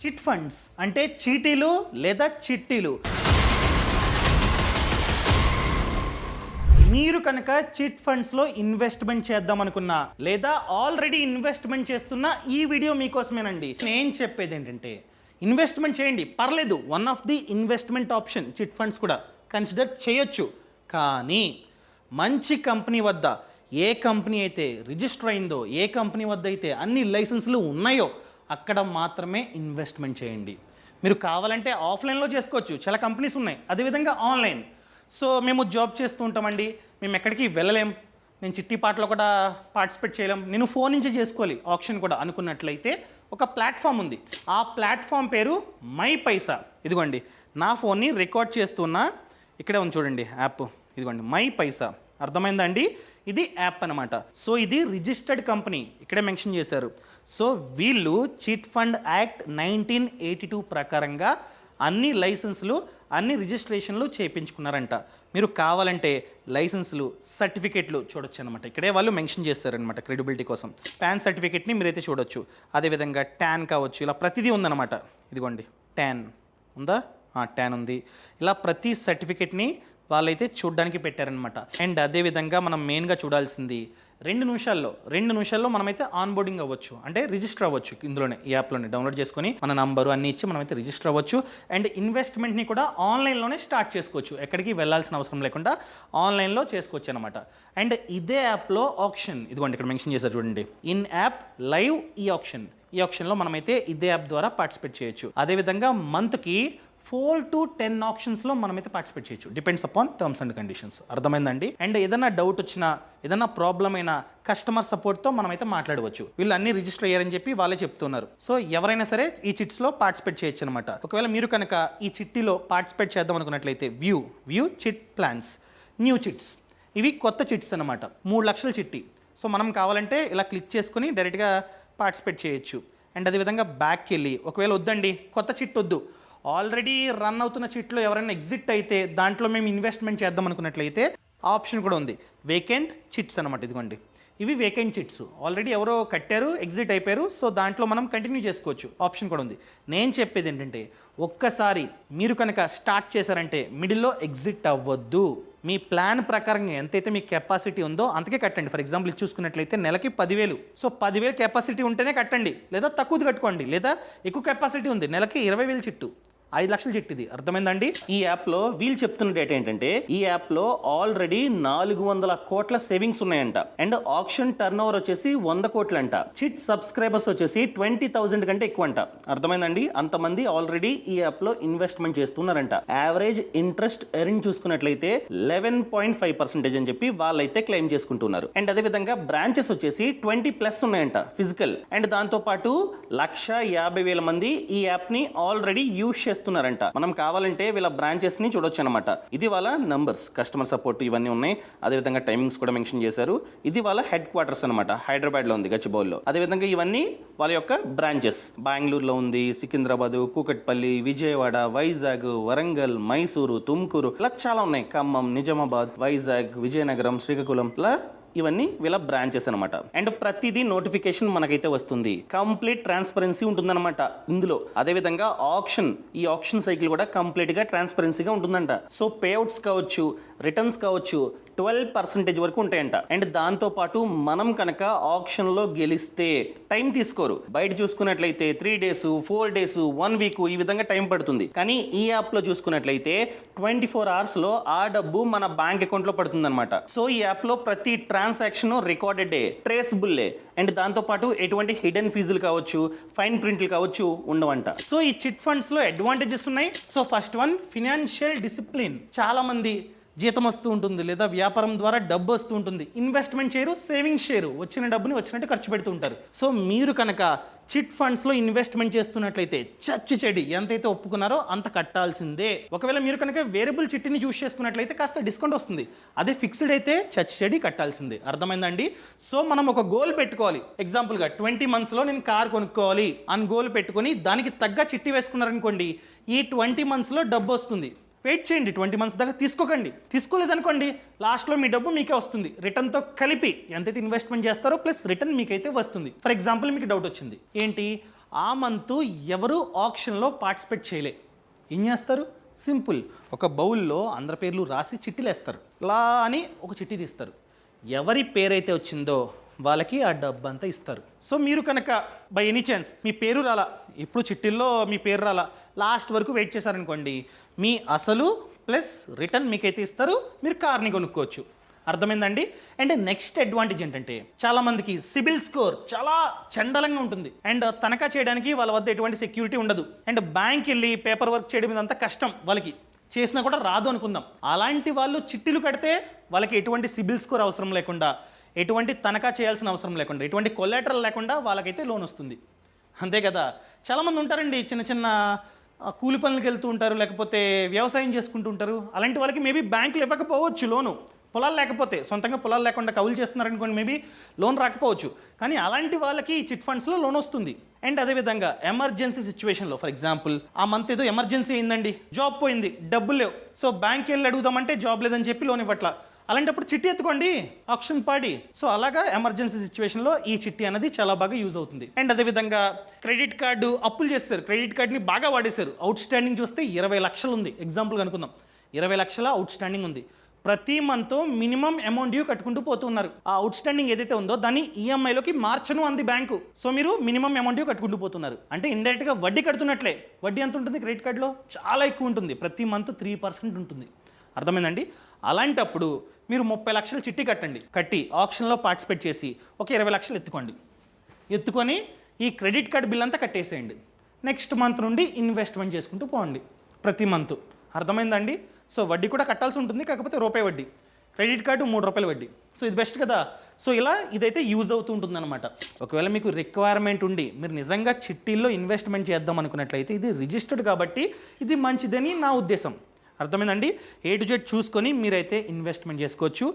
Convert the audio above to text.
Chit funds అంటే చీటీలు లేదా చిట్టీలు. మీరు కనుక చిట్ ఫండ్స్లో ఇన్వెస్ట్మెంట్ చేద్దాం అనుకున్నా లేదా ఆల్రెడీ ఇన్వెస్ట్మెంట్ చేస్తున్న ఈ వీడియో మీకోసమేనండి. నేను చెప్పేది ఏంటంటే ఇన్వెస్ట్మెంట్ చేయండి, పర్లేదు, one of the investment option chit funds కూడా కన్సిడర్ చేయొచ్చు. కానీ మంచి కంపెనీ వద్ద ఏ కంపెనీ అయితే రిజిస్టర్ అయిందో, ఏ కంపెనీ వద్ద అయితే అన్ని లైసెన్సులు ఉన్నాయో అక్కడ మాత్రమే ఇన్వెస్ట్మెంట్ చేయండి. మీరు కావాలంటే ఆఫ్లైన్లో చేసుకోవచ్చు, చాలా కంపెనీస్ ఉన్నాయి. అదేవిధంగా ఆన్లైన్. సో మేము జాబ్ చేస్తూ ఉంటామండి, మేము ఎక్కడికి వెళ్ళలేం, నేను చిట్టి పాటలో కూడా పార్టిసిపేట్ చేయలేం, నేను ఫోన్ నుంచి చేసుకోవాలి ఆప్షన్ కూడా అనుకున్నట్లయితే ఒక ప్లాట్ఫామ్ ఉంది. ఆ ప్లాట్ఫామ్ పేరు మై పైసా. ఇదిగోండి నా ఫోన్ని రికార్డ్ చేస్తున్నా, ఇక్కడే ఉంది చూడండి యాప్. ఇదిగోండి మై పైసా, అర్థమైందా అండి? ఇది యాప్ అనమాట. సో ఇది రిజిస్టర్డ్ కంపెనీ, ఇక్కడే మెన్షన్ చేశారు. సో వీళ్ళు చిట్ ఫండ్ యాక్ట్ 1982 ప్రకారంగా అన్ని లైసెన్సులు, అన్ని రిజిస్ట్రేషన్లు చేయించుకున్నారంట. మీరు కావాలంటే లైసెన్సులు, సర్టిఫికెట్లు చూడొచ్చు అనమాట. ఇక్కడే వాళ్ళు మెన్షన్ చేస్తారనమాట క్రెడిబిలిటీ కోసం. పాన్ సర్టిఫికెట్ని మీరైతే చూడొచ్చు. అదేవిధంగా ట్యాన్ కావచ్చు, ఇలా ప్రతిదీ ఉందన్నమాట. ఇదిగోండి ట్యాన్ ఉందా? ట్యాన్ ఉంది. ఇలా ప్రతి సర్టిఫికెట్ని వాళ్ళైతే చూడడానికి పెట్టారనమాట. అండ్ అదేవిధంగా మనం మెయిన్గా చూడాల్సింది 2 నిమిషాల్లో మనమైతే ఆన్బోర్డింగ్ అవ్వచ్చు, అంటే రిజిస్టర్ అవ్వచ్చు. ఇందులోనే ఈ యాప్లోనే డౌన్లోడ్ చేసుకొని మన నంబరు అన్నీ ఇచ్చి మనమైతే రిజిస్టర్ అవ్వచ్చు. అండ్ ఇన్వెస్ట్మెంట్ని కూడా ఆన్లైన్లోనే స్టార్ట్ చేసుకోవచ్చు, ఎక్కడికి వెళ్ళాల్సిన అవసరం లేకుండా ఆన్లైన్లో చేసుకోవచ్చు అనమాట. అండ్ ఇదే యాప్లో ఆప్షన్, ఇదిగోండి ఇక్కడ మెన్షన్ చేశారు చూడండి, ఇన్ యాప్ లైవ్ ఈ ఆప్షన్లో మనమైతే ఇదే యాప్ ద్వారా పార్టిసిపేట్ చేయొచ్చు. అదేవిధంగా మంత్కి 4 to 10 ఆప్షన్స్లో మనమైతే పార్టిసిపేట్ చేయొచ్చు, depends upon terms and conditions. అర్థమైందండి? అండ్ ఏదైనా డౌట్ వచ్చినా, ఏదైనా ప్రాబ్లం అయినా కస్టమర్ సపోర్ట్తో మనమైతే మాట్లాడవచ్చు. వీళ్ళు అన్ని రిజిస్టర్ అయ్యారని చెప్పి వాళ్ళే చెప్తున్నారు. సో ఎవరైనా సరే ఈ చిట్స్లో పార్టిసిపేట్ చేయొచ్చు అనమాట. ఒకవేళ మీరు కనుక ఈ చిట్టీలో పార్టిసిపేట్ చేద్దాం అనుకున్నట్లయితే view chit plans, new chits, ఇవి కొత్త చిట్స్ అనమాట. 3 లక్షల చిట్టి. సో మనం కావాలంటే ఇలా క్లిక్ చేసుకుని డైరెక్ట్గా పార్టిసిపేట్ చేయొచ్చు. అండ్ అదేవిధంగా బ్యాక్కి వెళ్ళి, ఒకవేళ వద్దండి కొత్త చిట్ వద్దు, ఆల్రెడీ రన్ అవుతున్న చిట్లో ఎవరైనా ఎగ్జిట్ అయితే దాంట్లో మేము ఇన్వెస్ట్మెంట్ చేద్దాం అనుకున్నట్లయితే ఆప్షన్ కూడా ఉంది, వేకెంట్ చిట్స్ అనమాట. ఇదిగోండి ఇవి వేకెంట్ చిట్స్, ఆల్రెడీ ఎవరో కట్టారు, ఎగ్జిట్ అయిపోయారు. సో దాంట్లో మనం కంటిన్యూ చేసుకోవచ్చు, ఆప్షన్ కూడా ఉంది. నేను చెప్పేది ఏంటంటే ఒక్కసారి మీరు కనుక స్టార్ట్ చేశారంటే మిడిల్లో ఎగ్జిట్ అవ్వద్దు. మీ ప్లాన్ ప్రకారంగా ఎంతైతే మీ కెపాసిటీ ఉందో అంతకే కట్టండి. ఫర్ ఎగ్జాంపుల్ ఇది చూసుకున్నట్లయితే నెలకి 10,000. సో 10,000 కెపాసిటీ ఉంటేనే కట్టండి, లేదా తక్కువది కట్టుకోండి. లేదా ఎక్కువ కెపాసిటీ ఉంది, నెలకి 20,000 చిట్టు, 5 లక్షల చిట్టిది. అర్థమైందండి? ఈ యాప్లో వీళ్ళు చెప్తున్న డేటా ఏంటంటే ఈ యాప్లో ఆల్రెడీ 400 కోట్ల సేవింగ్స్ ఉన్నాయంట. అండ్ ఆప్షన్ టర్న్ ఓవర్ వచ్చేసి 100 కోట్లు అంట. చిట్ సబ్స్క్రైబర్స్ వచ్చేసి 20,000 కంటే ఎక్కువ అంట. అర్థమైందండి? అంతమంది ఆల్రెడీ ఈ యాప్లో ఇన్వెస్ట్మెంట్ చేస్తున్నారంట. యావరేజ్ ఇంట్రెస్ట్ ఎర్న్ చూసుకున్నట్లయితే 11.5% అని చెప్పి వాళ్ళైతే క్లెయిమ్ చేసుకుంటున్నారు. అండ్ అదేవిధంగా బ్రాంచెస్ వచ్చేసి 20+ ఉన్నాయంట ఫిజికల్. అండ్ దాంతో పాటు 150,000 మంది ఈ యాప్ ని ఆల్రెడీ యూజ్ చేస్తున్నారంట. మనం కావాలంటే వీళ్ళ బ్రాంచెస్ ని చూడొచ్చు అనమాట. ఇది వాళ్ళ నంబర్స్, కస్టమర్ సపోర్ట్ ఇవన్నీ ఉన్నాయి. అదేవిధంగా టైమింగ్స్ కూడా మెన్షన్ చేశారు. ఇది వాళ్ళ హెడ్ క్వార్టర్స్ అనమాట, హైదరాబాద్ లో ఉంది, గచ్చిబౌలిలో. అదేవిధంగా ఇవన్నీ వాళ్ళ యొక్క బ్రాంచెస్, బెంగళూరులో ఉంది, సికింద్రాబాద్, కూకట్పల్లి, విజయవాడ, వైజాగ్, వరంగల్, మైసూరు, తుమ్కూరు, ఇలా చాలా ఉన్నాయి. ఖమ్మం, నిజామాబాద్, వైజాగ్, విజయనగరం, శ్రీకాకుళం, ఇలా ఇవన్నీ వీళ్ళ బ్రాంచెస్ అనమాట. అండ్ ప్రతిదీ నోటిఫికేషన్ మనకైతే వస్తుంది. కంప్లీట్ ట్రాన్స్పరెన్సీ ఉంటుందన్నమాట ఇందులో. అదేవిధంగా ఈ ఆప్షన్ సైకిల్ కూడా కంప్లీట్ గా ట్రాన్స్పరెన్సీగా ఉంటుందంట. సో పేఅవుట్స్ కావచ్చు, రిటర్న్స్ కావచ్చు 12% వరకు ఉంటాయంట. అండ్ దాంతో పాటు మనం కనుక ఆప్షన్ లో గెలిస్తే టైం తీసుకోరు. బయట చూసుకున్నట్లయితే 3 days, 4 days, 1 week ఈ విధంగా టైం పడుతుంది. కానీ ఈ యాప్ లో చూసుకున్నట్లయితే 24 hours లో ఆ డబ్బు మన బ్యాంక్ అకౌంట్ లో పడుతుంది అనమాట. సో ఈ యాప్ లో ప్రతి ట్రాన్సాక్షన్ రికార్డెడ్, ట్రేసబుల్. అండ్ దాంతో పాటు ఎటువంటి హిడెన్ ఫీజులు కావచ్చు, ఫైన్ ప్రింట్లు కావచ్చు ఉండవంట. సో ఈ చిట్ ఫండ్స్ లో అడ్వాంటేజెస్ ఉన్నాయి. So first one, financial discipline. చాలా మంది జీతం వస్తూ ఉంటుంది, లేదా వ్యాపారం ద్వారా డబ్బు వస్తూ ఉంటుంది, ఇన్వెస్ట్మెంట్ చేయరు, సేవింగ్స్ చేయరు, వచ్చిన డబ్బుని వచ్చినట్టు ఖర్చు పెడుతూ ఉంటారు. సో మీరు కనుక చిట్ ఫండ్స్లో ఇన్వెస్ట్మెంట్ చేస్తున్నట్లయితే చచ్చి చెడి ఎంతైతే ఒప్పుకున్నారో అంత కట్టాల్సిందే. ఒకవేళ మీరు కనుక వేరియబుల్ చిట్టిని చూస్ చేసుకున్నట్లయితే కాస్త డిస్కౌంట్ వస్తుంది. అదే ఫిక్స్డ్ అయితే చచ్చి చెడి కట్టాల్సిందే. అర్థమైందండి? సో మనం ఒక గోల్ పెట్టుకోవాలి. ఎగ్జాంపుల్గా 20 monthsలో నేను కార్ కొనుక్కోవాలి అని గోల్ పెట్టుకొని దానికి తగ్గ చిట్టి వేసుకున్నారనుకోండి, ఈ 20 monthsలో డబ్బు వస్తుంది. వెయిట్ చేయండి, 20 months దాకా తీసుకోకండి. తీసుకోలేదనుకోండి లాస్ట్లో మీ డబ్బు మీకే వస్తుంది, రిటర్న్తో కలిపి ఎంతైతే ఇన్వెస్ట్మెంట్ చేస్తారో ప్లస్ రిటర్న్ మీకైతే వస్తుంది. ఫర్ ఎగ్జాంపుల్ మీకు డౌట్ వచ్చింది ఏంటి, ఆ మంత్ ఎవరు ఆప్షన్లో పార్టిసిపేట్ చేయలే, ఏం చేస్తారు? సింపుల్, ఒక బౌల్లో అందరి పేర్లు రాసి చిట్టీలు వేస్తారు. లా అని ఒక చిట్టి తీస్తారు. ఎవరి పేరైతే వచ్చిందో వాళ్ళకి ఆ డబ్బు అంతా ఇస్తారు. సో మీరు కనుక బై ఎనీ ఛాన్స్ మీ పేరు రాలా, ఇప్పుడు చిట్టిల్లో మీ పేరు రాలా, లాస్ట్ వరకు వెయిట్ చేశారనుకోండి, మీ అసలు ప్లస్ రిటర్న్ మీకైతే ఇస్తారు, మీరు కార్ని కొనుక్కోవచ్చు. అర్థమైందండి? అండ్ నెక్స్ట్ అడ్వాంటేజ్ ఏంటంటే చాలామందికి సిబిల్ స్కోర్ చాలా చండలంగా ఉంటుంది అండ్ తనఖా చేయడానికి వాళ్ళ వద్ద ఎటువంటి సెక్యూరిటీ ఉండదు అండ్ బ్యాంక్ వెళ్ళి పేపర్ వర్క్ చేయడం ఇదంతా కష్టం, వాళ్ళకి చేసినా కూడా రాదు అనుకుందాం. అలాంటి వాళ్ళు చిట్టీలు కడితే వాళ్ళకి ఎటువంటి సిబిల్ స్కోర్ అవసరం లేకుండా, ఎటువంటి తనఖా చేయాల్సిన అవసరం లేకుండా, ఎటువంటి కొలాటరల్ లేకుండా వాళ్ళకైతే లోన్ వస్తుంది. అంతే కదా. చాలామంది ఉంటారండి చిన్న చిన్న కూలి పనులకు వెళ్తూ ఉంటారు, లేకపోతే వ్యవసాయం చేసుకుంటూ ఉంటారు. అలాంటి వాళ్ళకి మేబీ బ్యాంకులు ఇవ్వకపోవచ్చు లోను, పొలాలు లేకపోతే, సొంతంగా పొలాలు లేకుండా కౌలు చేస్తున్నారనుకోండి, మేబీ లోన్ రాకపోవచ్చు. కానీ అలాంటి వాళ్ళకి చిట్ ఫండ్స్లో లోన్ వస్తుంది. అండ్ అదేవిధంగా ఎమర్జెన్సీ సిచ్యువేషన్లో, ఫర్ ఎగ్జాంపుల్ ఆ మంత్ ఏదో ఎమర్జెన్సీ అయిందండి, జాబ్ పోయింది, డబ్బులు లేవు, సో బ్యాంక్కి వెళ్ళి అడుగుదామంటే జాబ్ లేదని చెప్పి లోన్ ఇవ్వట్లా. అలాంటప్పుడు చిట్టి ఎత్తుకోండి, ఆప్షన్ పాడి. సో అలాగా ఎమర్జెన్సీ సిచ్యువేషన్లో ఈ చిట్టి అనేది చాలా బాగా యూజ్ అవుతుంది. అండ్ అదేవిధంగా క్రెడిట్ కార్డు అప్పులు చేస్తారు, క్రెడిట్ కార్డుని బాగా వాడేశారు, అవుట్ స్టాండింగ్ చూస్తే 20 లక్షలు ఉంది, ఎగ్జాంపుల్ అనుకుందాం, 20 లక్షల అవుట్ స్టాండింగ్ ఉంది. ప్రతి మంత్ మినిమం అమౌంట్ డ్యూ కట్టుకుంటూ పోతున్నారు. ఆ అవుట్ స్టాండింగ్ ఏదైతే ఉందో దాన్ని ఈఎంఐలోకి మార్చను అంది బ్యాంకు. సో మీరు మినిమం అమౌంట్ డ్యూ కట్టుకుంటూ పోతున్నారు అంటే ఇండైరెక్ట్గా వడ్డీ కడుతున్నట్లే. వడ్డీ ఎంత ఉంటుంది క్రెడిట్ కార్డులో? చాలా ఎక్కువ ఉంటుంది, ప్రతి మంత్ 3% ఉంటుంది. అర్థమైందండి? అలాంటప్పుడు మీరు 30 లక్షలు చిట్టి కట్టి ఆప్షన్లో పార్టిసిపేట్ చేసి ఒక 20 లక్షలు ఎత్తుకొని ఈ క్రెడిట్ కార్డ్ బిల్ అంతా కట్టేసేయండి. నెక్స్ట్ మంత్ నుండి ఇన్వెస్ట్మెంట్ చేసుకుంటూ పోండి ప్రతి మంత్. అర్థమైందండి? సో వడ్డీ కూడా కట్టాల్సి ఉంటుంది, కాకపోతే రూపాయి వడ్డీ. క్రెడిట్ కార్డు 3 రూపాయల వడ్డీ. సో ఇది బెస్ట్ కదా. సో ఇలా ఇదైతే యూజ్ అవుతూ ఉంటుందన్నమాట. ఒకవేళ మీకు రిక్వైర్మెంట్ ఉండి మీరు నిజంగా చిట్టీల్లో ఇన్వెస్ట్మెంట్ చేద్దాం అనుకున్నట్లయితే ఇది రిజిస్టర్డ్ కాబట్టి ఇది మంచిదని నా ఉద్దేశం. అర్థమైందండి? A to Z చూసుకొని మీరైతే ఇన్వెస్ట్మెంట్ చేసుకోవచ్చు.